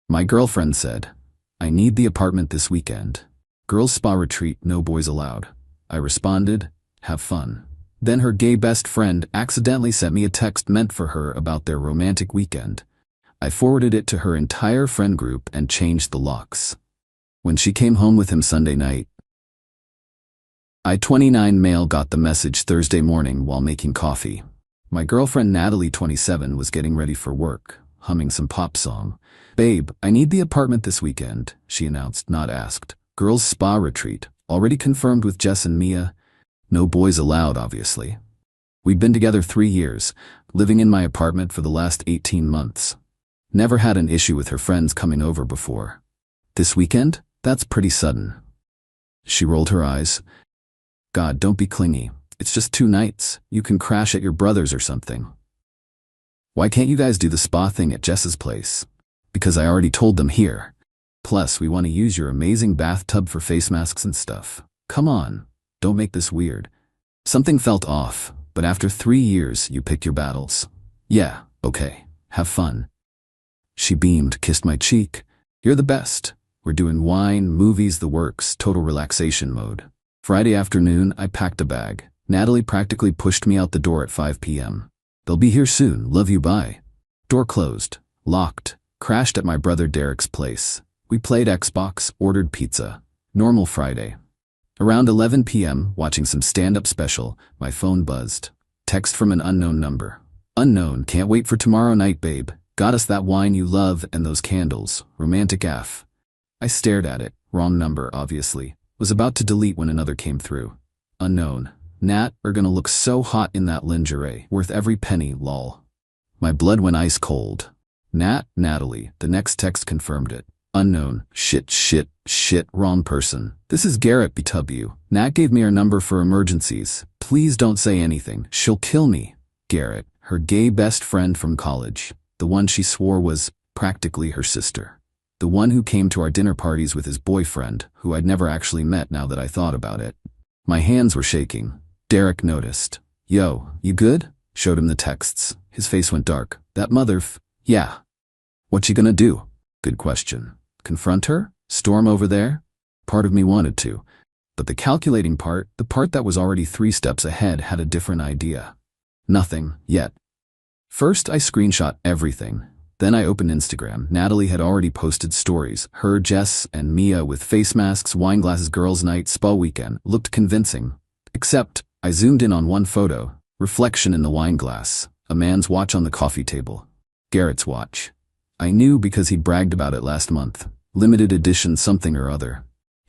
My girlfriend said, "I need the apartment this weekend. Girls' spa retreat, no boys allowed." I responded, "Have fun." Then her gay best friend accidentally sent me a text meant for her about their romantic weekend. I forwarded it to her entire friend group and changed the locks. When she came home with him Sunday night, I 29 male got the message Thursday morning while making coffee. My girlfriend Natalie 27 was getting ready for work, humming some pop song. "Babe, I need the apartment this weekend," she announced, not asked. "Girls' spa retreat, already confirmed with Jess and Mia. No boys allowed, obviously. We'd been together 3 years, living in my apartment for the last 18 months. Never had an issue with her friends coming over before. This weekend? That's pretty sudden." She rolled her eyes. "God, don't be clingy. It's just 2 nights. You can crash at your brother's or something." "Why can't you guys do the spa thing at Jess's place?" "Because I already told them here. Plus, we want to use your amazing bathtub for face masks and stuff. Come on, don't make this weird." Something felt off, but after 3 years, you pick your battles. "Yeah, okay, have fun." She beamed, kissed my cheek. "You're the best. We're doing wine, movies, the works, total relaxation mode." Friday afternoon, I packed a bag. Natalie practically pushed me out the door at 5 p.m. "They'll be here soon, love you, bye." Door closed, locked, crashed at my brother Derek's place. We played Xbox, ordered pizza. Normal Friday. Around 11 p.m., watching some stand-up special, my phone buzzed. Text from an unknown number. "Unknown, can't wait for tomorrow night, babe. Got us that wine you love and those candles. Romantic AF." I stared at it. Wrong number, obviously. Was about to delete when another came through. "Unknown. Nat, are gonna look so hot in that lingerie. Worth every penny, lol." My blood went ice cold. Natalie. The next text confirmed it. "Unknown. Shit, wrong person. This is Garrett BW. Nat gave me her number for emergencies. Please don't say anything. She'll kill me." Garrett, her gay best friend from college. The one she swore was practically her sister. The one who came to our dinner parties with his boyfriend, who I'd never actually met now that I thought about it. My hands were shaking. Derek noticed. "Yo, you good?" Showed him the texts. His face went dark. "That yeah." "What you gonna do?" Good question. Confront her? Storm over there? Part of me wanted to. But the calculating part, the part that was already 3 steps ahead, had a different idea. Nothing, yet. First, I screenshot everything. Then I opened Instagram. Natalie had already posted stories. Her, Jess, and Mia with face masks, wine glasses, girls' night, spa weekend. Looked convincing. Except, I zoomed in on one photo. Reflection in the wine glass. A man's watch on the coffee table. Garrett's watch. I knew because he'd bragged about it last month. Limited edition something or other.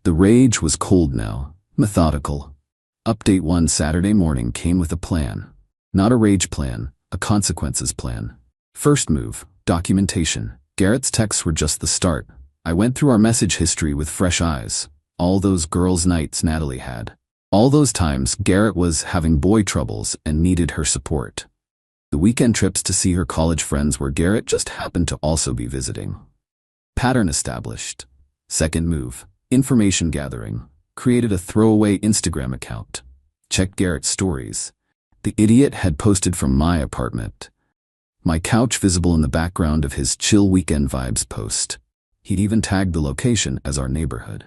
The rage was cold now. Methodical. Update 1 Saturday morning came with a plan. Not a rage plan, a consequences plan. First move, documentation. Garrett's texts were just the start. I went through our message history with fresh eyes. All those girls' nights Natalie had. All those times Garrett was having boy troubles and needed her support. The weekend trips to see her college friends where Garrett just happened to also be visiting. Pattern established. Second move, information gathering. Created a throwaway Instagram account. Checked Garrett's stories. The idiot had posted from my apartment. My couch visible in the background of his chill weekend vibes post. He'd even tagged the location as our neighborhood.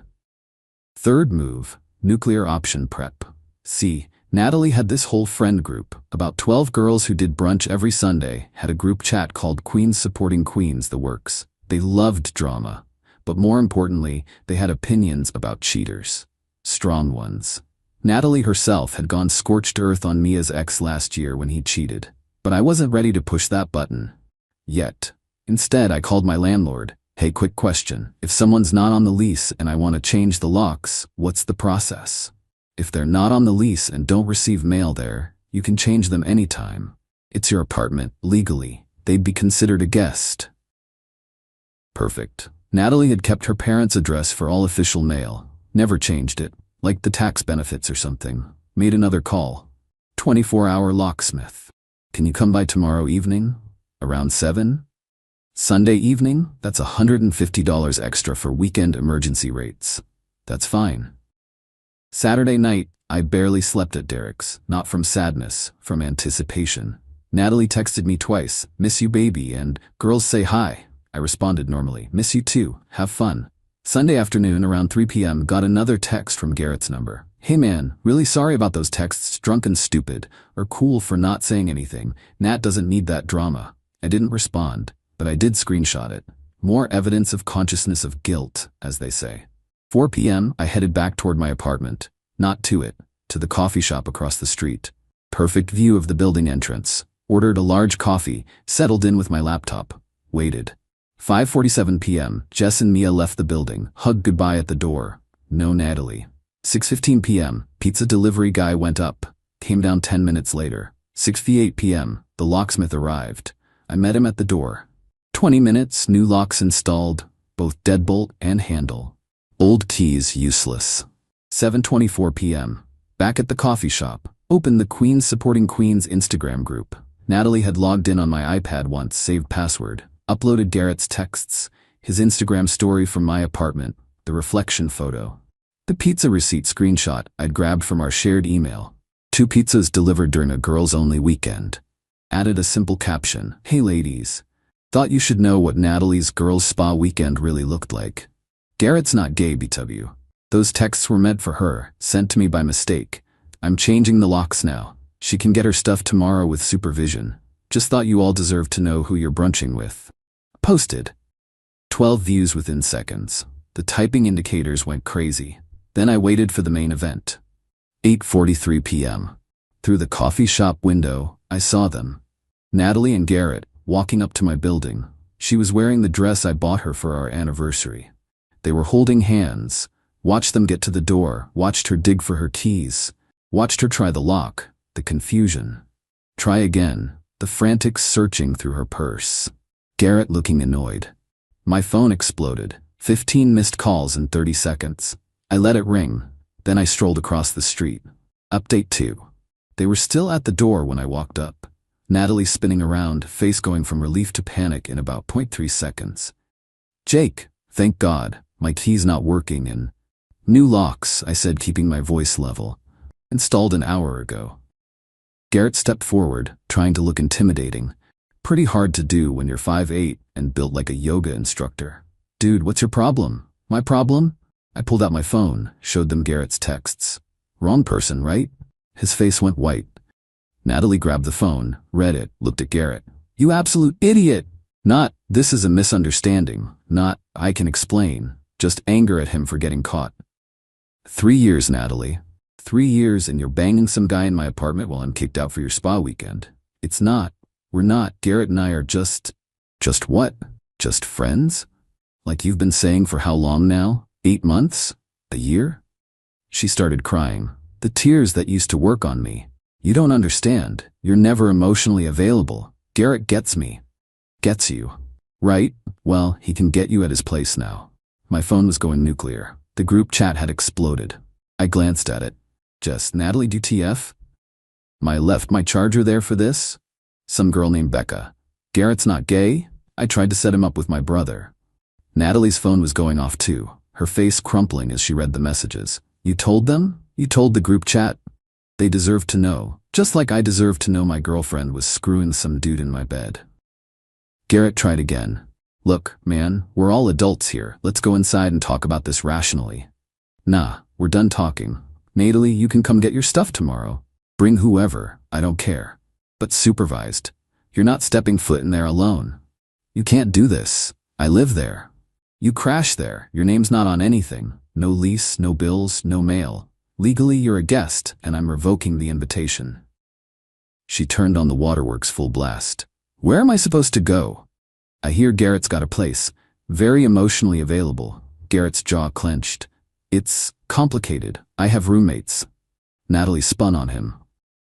Third move, nuclear option prep. See, Natalie had this whole friend group, about 12 girls who did brunch every Sunday, had a group chat called Queens Supporting Queens, the works. They loved drama, but more importantly, they had opinions about cheaters. Strong ones. Natalie herself had gone scorched earth on Mia's ex last year when he cheated, but I wasn't ready to push that button. Yet. Instead, I called my landlord. "Hey, quick question. If someone's not on the lease and I want to change the locks, what's the process?" "If they're not on the lease and don't receive mail there, you can change them anytime. It's your apartment, legally. They'd be considered a guest." Perfect. Natalie had kept her parents' address for all official mail. Never changed it, like the tax benefits or something. Made another call. 24-hour locksmith. "Can you come by tomorrow evening? Around 7? Sunday evening? That's $150 extra for weekend emergency rates." "That's fine." Saturday night, I barely slept at Derek's, not from sadness, from anticipation. Natalie texted me twice, "Miss you, baby," and "Girls say hi." I responded normally. Miss you too. Have fun. Sunday afternoon around 3 p.m. got another text from Garrett's number. Hey man, really sorry about those texts, drunk and stupid, or cool for not saying anything. Nat doesn't need that drama. I didn't respond, but I did screenshot it. More evidence of consciousness of guilt, as they say. 4 p.m. I headed back toward my apartment. Not to it, to the coffee shop across the street. Perfect view of the building entrance. Ordered a large coffee, settled in with my laptop. Waited. 5:47 p.m. Jess and Mia left the building, hugged goodbye at the door. No Natalie. 6:15 p.m. Pizza delivery guy went up. Came down 10 minutes later. 6:58 p.m. The locksmith arrived. I met him at the door. 20 minutes, new locks installed, both deadbolt and handle. Old keys useless. 7:24 p.m. Back at the coffee shop. Opened the Queens Supporting Queens Instagram group. Natalie had logged in on my iPad once, saved password. Uploaded Garrett's texts, his Instagram story from my apartment, the reflection photo. The pizza receipt screenshot I'd grabbed from our shared email. 2 pizzas delivered during a girls-only weekend. Added a simple caption, "Hey ladies. Thought you should know what Natalie's girls' spa weekend really looked like. Garrett's not gay, BW. Those texts were meant for her, sent to me by mistake. I'm changing the locks now. She can get her stuff tomorrow with supervision. Just thought you all deserved to know who you're brunching with." Posted. 12 views within seconds. The typing indicators went crazy. Then I waited for the main event. 8:43 p.m. Through the coffee shop window, I saw them. Natalie and Garrett, walking up to my building. She was wearing the dress I bought her for our anniversary. They were holding hands. Watched them get to the door, watched her dig for her keys. Watched her try the lock, the confusion. Try again, the frantic searching through her purse. Garrett looking annoyed. My phone exploded. 15 missed calls in 30 seconds. I let it ring. Then I strolled across the street. Update 2. They were still at the door when I walked up. Natalie spinning around, face going from relief to panic in about 0.3 seconds. Jake, thank God, my key's not working and... New locks, I said, keeping my voice level. Installed an hour ago. Garrett stepped forward, trying to look intimidating. Pretty hard to do when you're 5'8" and built like a yoga instructor. Dude, what's your problem? My problem? I pulled out my phone, showed them Garrett's texts. Wrong person, right? His face went white. Natalie grabbed the phone, read it, looked at Garrett. You absolute idiot! Not, this is a misunderstanding. Not, I can explain. Just anger at him for getting caught. 3 years, Natalie. 3 years and you're banging some guy in my apartment while I'm kicked out for your spa weekend. It's not. We're not. Garrett and I are just... Just what? Just friends? Like you've been saying for how long now? 8 months? A year? She started crying. The tears that used to work on me. You don't understand. You're never emotionally available. Garrett gets me. Gets you. Right? Well, he can get you at his place now. My phone was going nuclear. The group chat had exploded. I glanced at it. Just, Natalie, DTF? Left my charger there for this? Some girl named Becca. Garrett's not gay? I tried to set him up with my brother. Natalie's phone was going off too, her face crumpling as she read the messages. You told them? You told the group chat? They deserved to know, just like I deserved to know my girlfriend was screwing some dude in my bed. Garrett tried again. Look, man, we're all adults here. Let's go inside and talk about this rationally. Nah, we're done talking. Natalie, you can come get your stuff tomorrow. Bring whoever, I don't care. But supervised. You're not stepping foot in there alone. You can't do this. I live there. You crash there. Your name's not on anything. No lease, no bills, no mail. Legally, you're a guest, and I'm revoking the invitation. She turned on the waterworks full blast. Where am I supposed to go? I hear Garrett's got a place. Very emotionally available. Garrett's jaw clenched. It's complicated. I have roommates. Natalie spun on him.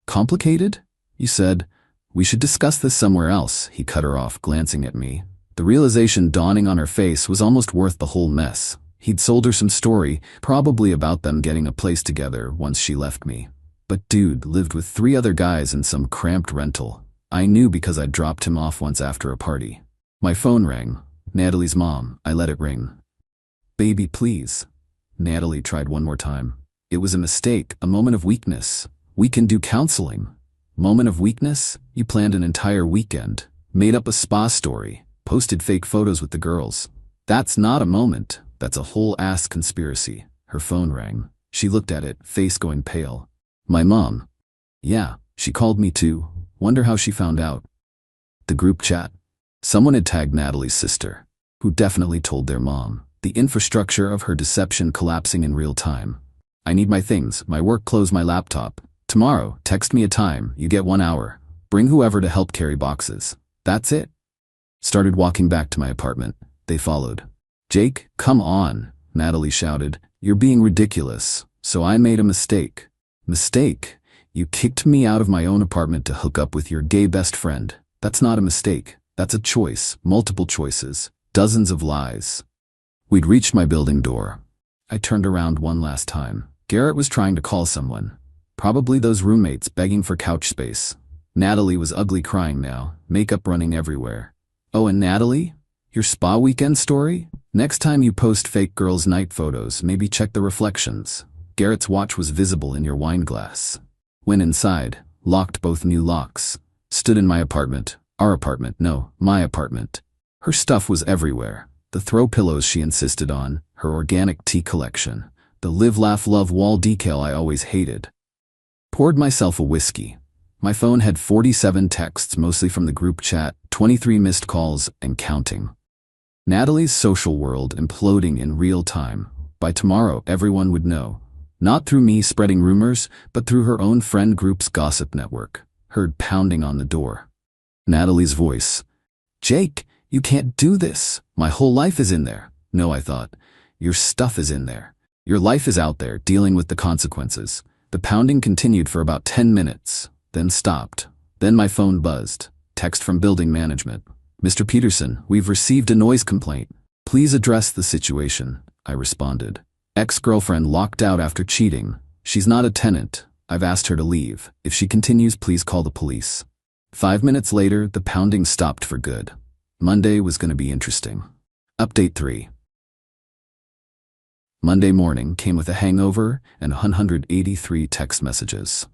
Complicated? You said, we should discuss this somewhere else, he cut her off, glancing at me. The realization dawning on her face was almost worth the whole mess. He'd sold her some story, probably about them getting a place together once she left me. But dude lived with 3 other guys in some cramped rental. I knew because I'd dropped him off once after a party. My phone rang. Natalie's mom. I let it ring. Baby, please. Natalie tried one more time. It was a mistake, a moment of weakness. We can do counseling. Moment of weakness? You planned an entire weekend. Made up a spa story. posted fake photos with the girls. That's not a moment, that's a whole ass conspiracy. Her phone rang. She looked at it, face going pale. My mom. Yeah, she called me too. Wonder how she found out. The group chat. Someone had tagged Natalie's sister, who definitely told their mom. The infrastructure of her deception collapsing in real time. I need my things, my work clothes, my laptop. Tomorrow, text me a time, you get 1 hour. Bring whoever to help carry boxes. That's it. Started walking back to my apartment. They followed. Jake, come on, Natalie shouted. You're being ridiculous. So I made a mistake. Mistake? You kicked me out of my own apartment to hook up with your gay best friend. That's not a mistake. That's a choice. Multiple choices. Dozens of lies. We'd reached my building door. I turned around one last time. Garrett was trying to call someone. Probably those roommates begging for couch space. Natalie was ugly crying now, makeup running everywhere. Oh, and Natalie? Your spa weekend story? Next time you post fake girls' night photos, maybe check the reflections. Garrett's watch was visible in your wine glass. Went inside, locked both new locks. Stood in my apartment. Our apartment, no, my apartment. Her stuff was everywhere. The throw pillows she insisted on, her organic tea collection, the live, laugh, love wall decal I always hated. Poured myself a whiskey. My phone had 47 texts, mostly from the group chat, 23 missed calls, and counting. Natalie's social world imploding in real time. By tomorrow, everyone would know. Not through me spreading rumors, but through her own friend group's gossip network. Heard pounding on the door. Natalie's voice. Jake, you can't do this. My whole life is in there. No, I thought. Your stuff is in there. Your life is out there, dealing with the consequences. The pounding continued for about 10 minutes, then stopped. Then my phone buzzed. Text from building management. Mr. Peterson, we've received a noise complaint. Please address the situation, I responded. Ex-girlfriend locked out after cheating. She's not a tenant. I've asked her to leave. If she continues, please call the police. 5 minutes later, the pounding stopped for good. Monday was going to be interesting. Update 3. Monday morning came with a hangover and 183 text messages.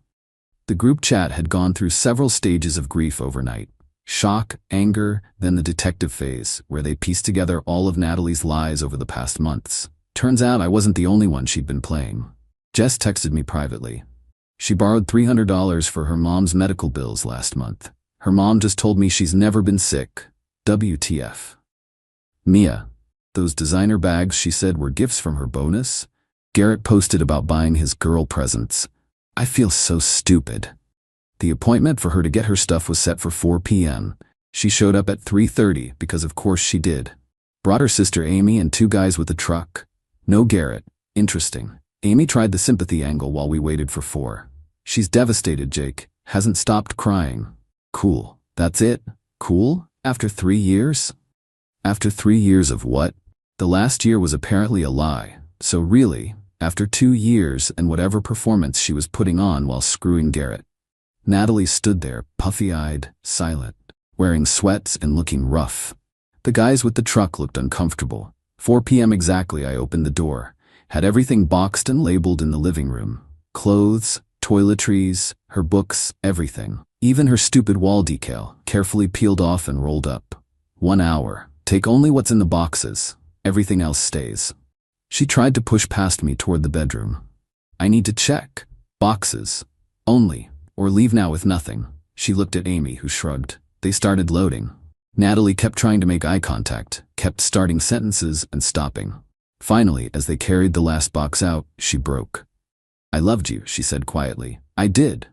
The group chat had gone through several stages of grief overnight. Shock, anger, then the detective phase, where they pieced together all of Natalie's lies over the past months. Turns out I wasn't the only one she'd been playing. Jess texted me privately. She borrowed $300 for her mom's medical bills last month. Her mom just told me she's never been sick. WTF. Mia. Those designer bags she said were gifts from her bonus? Garrett posted about buying his girl presents. I feel so stupid. The appointment for her to get her stuff was set for 4 p.m. She showed up at 3:30 because of course she did. Brought her sister Amy and 2 guys with a truck. No Garrett. Interesting. Amy tried the sympathy angle while we waited for 4. She's devastated, Jake. Hasn't stopped crying. Cool. That's it? Cool? After 3 years? After 3 years of what? The last year was apparently a lie. So really, after 2 years and whatever performance she was putting on while screwing Garrett. Natalie stood there, puffy-eyed, silent, wearing sweats and looking rough. The guys with the truck looked uncomfortable. 4 p.m. exactly, I opened the door. Had everything boxed and labeled in the living room. Clothes, toiletries, her books, everything. Even her stupid wall decal, carefully peeled off and rolled up. 1 hour. Take only what's in the boxes. Everything else stays. She tried to push past me toward the bedroom. I need to check. Boxes. Only. Or leave now with nothing. She looked at Amy, who shrugged. They started loading. Natalie kept trying to make eye contact, kept starting sentences and stopping. Finally, as they carried the last box out, she broke. I loved you, she said quietly. I did.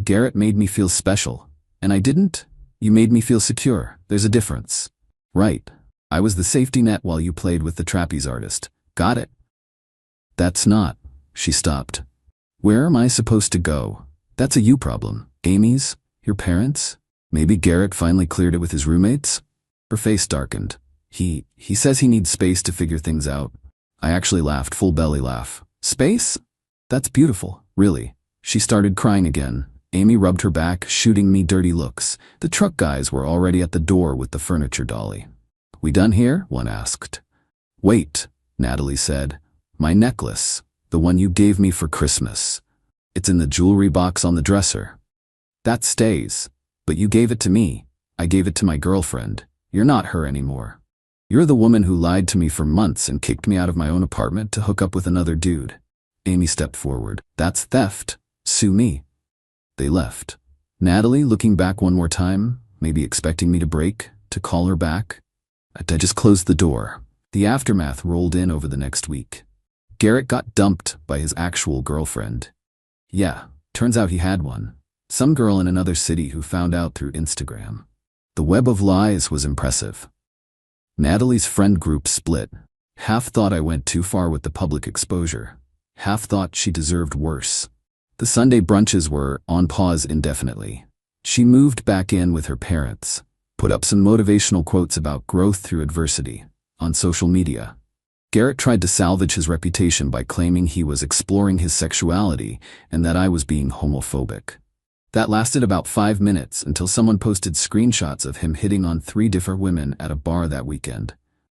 Garrett made me feel special. And I didn't? You made me feel secure. There's a difference. Right. I was the safety net while you played with the trapeze artist. Got it? That's not. She stopped. Where am I supposed to go? That's a you problem. Amy's? Your parents? Maybe Garrett finally cleared it with his roommates? Her face darkened. He says he needs space to figure things out. I actually laughed, full belly laugh. Space? That's beautiful, really. She started crying again. Amy rubbed her back, shooting me dirty looks. The truck guys were already at the door with the furniture dolly. We done here? One asked. Wait, Natalie said. My necklace, the one you gave me for Christmas. It's in the jewelry box on the dresser. That stays. But you gave it to me. I gave it to my girlfriend. You're not her anymore. You're the woman who lied to me for months and kicked me out of my own apartment to hook up with another dude." Amy stepped forward. "That's theft. Sue me." They left. Natalie, looking back one more time, maybe expecting me to break, to call her back. I just closed the door. The aftermath rolled in over the next week. Garrett got dumped by his actual girlfriend. Yeah, turns out he had one. Some girl in another city who found out through Instagram. The web of lies was impressive. Natalie's friend group split. Half thought I went too far with the public exposure. Half thought she deserved worse. The Sunday brunches were on pause indefinitely. She moved back in with her parents, put up some motivational quotes about growth through adversity on social media. Garrett tried to salvage his reputation by claiming he was exploring his sexuality and that I was being homophobic. That lasted about 5 minutes until someone posted screenshots of him hitting on 3 different women at a bar that weekend.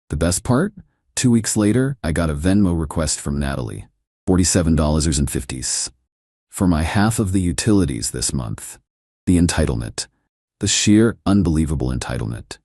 The best part? 2 weeks later, I got a Venmo request from Natalie. $47.50. For my half of the utilities this month. The entitlement. The sheer, unbelievable entitlement.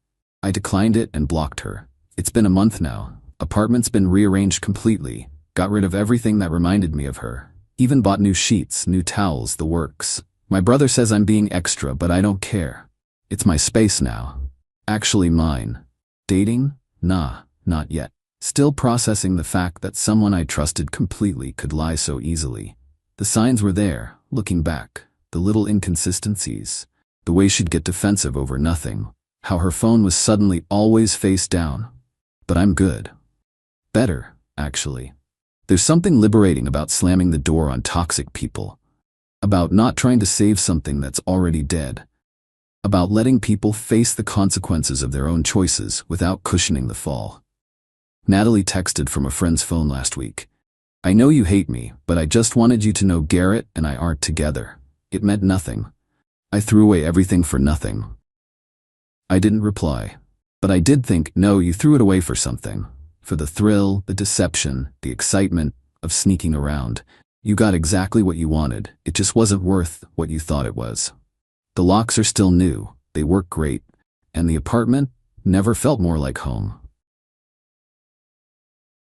I declined it and blocked her. It's been a month now. Apartment's been rearranged completely. Got rid of everything that reminded me of her. Even bought new sheets, new towels, the works. My brother says I'm being extra, but I don't care. It's my space now. Actually mine. Dating? Nah, not yet. Still processing the fact that someone I trusted completely could lie so easily. The signs were there, looking back. The little inconsistencies. The way she'd get defensive over nothing. How her phone was suddenly always face down. But I'm good. Better, actually. There's something liberating about slamming the door on toxic people. About not trying to save something that's already dead. About letting people face the consequences of their own choices without cushioning the fall. Natalie texted from a friend's phone last week. "I know you hate me, but I just wanted you to know Garrett and I aren't together. It meant nothing. I threw away everything for nothing." I didn't reply. But I did think, no, you threw it away for something. For the thrill, the deception, the excitement of sneaking around. You got exactly what you wanted. It just wasn't worth what you thought it was. The locks are still new. They work great. And the apartment never felt more like home.